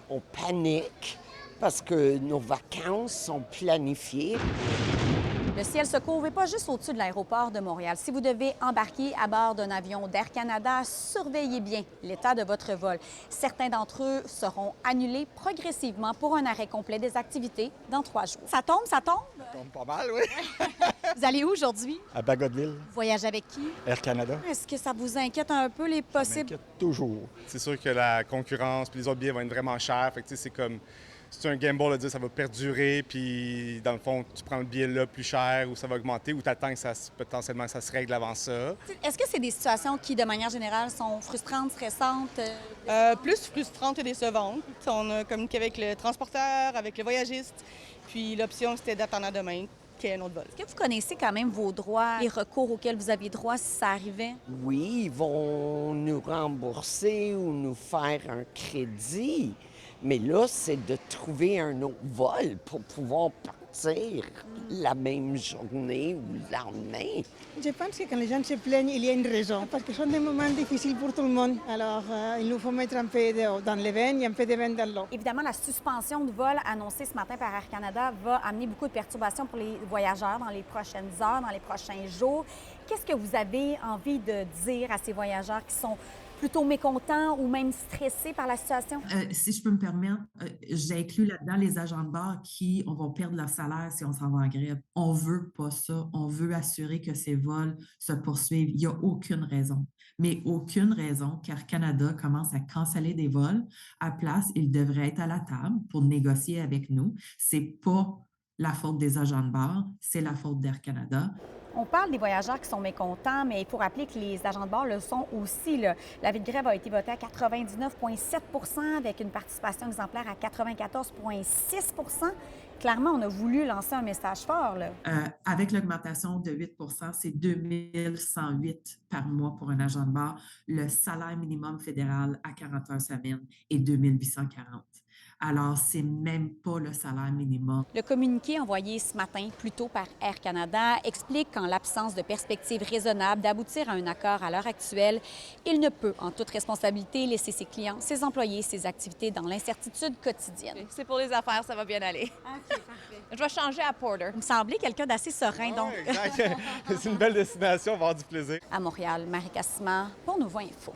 on panique parce que nos vacances sont planifiées. Le ciel se couvre et pas juste au-dessus de l'aéroport de Montréal. Si vous devez embarquer à bord d'un avion d'Air Canada, surveillez bien l'état de votre vol. Certains d'entre eux seront annulés progressivement pour un arrêt complet des activités dans 3 jours. Ça tombe, ça tombe? Ça tombe pas mal, oui. Vous allez où aujourd'hui? À Bagotville, Vous voyagez avec qui? Air Canada. Est-ce que ça vous inquiète un peu les possibles? M'inquiète toujours. C'est sûr que la concurrence puis les autres billets vont être vraiment chers. Fait que, tu sais, c'est comme... C'est un gamble de dire ça va perdurer, puis dans le fond, tu prends le billet là plus cher ou ça va augmenter ou tu attends que potentiellement ça se règle avant ça. Est-ce que c'est des situations qui, de manière générale, sont frustrantes, stressantes? Plus frustrantes et décevantes. On a communiqué avec le transporteur, avec le voyagiste, puis l'option, c'était d'attendre à demain qu'il y ait un autre vol. Est-ce que vous connaissez quand même vos droits, les recours auxquels vous aviez droit si ça arrivait? Oui, ils vont nous rembourser ou nous faire un crédit. Mais là, c'est de trouver un autre vol pour pouvoir partir la même journée ou le lendemain. Je pense que quand les gens se plaignent, il y a une raison, parce que ce sont des moments difficiles pour tout le monde. Alors, il nous faut mettre un peu dans le vin et un peu de vin dans l'eau. Évidemment, la suspension de vol annoncée ce matin par Air Canada va amener beaucoup de perturbations pour les voyageurs dans les prochaines heures, dans les prochains jours. Qu'est-ce que vous avez envie de dire à ces voyageurs qui sont plutôt mécontents ou même stressés par la situation? Si je peux me permettre, j'inclus là-dedans les agents de bord qui vont perdre leur salaire si on s'en va en grève. On veut pas ça. On veut assurer que ces vols se poursuivent. Il n'y a aucune raison, mais aucune raison qu'Air Canada commence à canceller des vols. À place, ils devraient être à la table pour négocier avec nous. C'est pas la faute des agents de bord, c'est la faute d'Air Canada. On parle des voyageurs qui sont mécontents, mais il faut rappeler que les agents de bord le sont aussi. L'avis de grève a été voté à 99,7 avec une participation exemplaire à 94,6 Clairement, on a voulu lancer un message fort. Avec l'augmentation de 8 c'est 2108 par mois pour un agent de bord. Le salaire minimum fédéral à 40 heures semaine est 2840. Alors, c'est même pas le salaire minimum. Le communiqué envoyé ce matin, plus tôt par Air Canada, explique qu'en l'absence de perspective raisonnable d'aboutir à un accord à l'heure actuelle, il ne peut, en toute responsabilité, laisser ses clients, ses employés, ses activités dans l'incertitude quotidienne. C'est pour les affaires, ça va bien aller. OK, parfait. Je vais changer à Porter. Vous me semblez quelqu'un d'assez serein, donc. Exact. C'est une belle destination, on va avoir du plaisir. À Montréal, Marie Cassima pour Nouveau Info.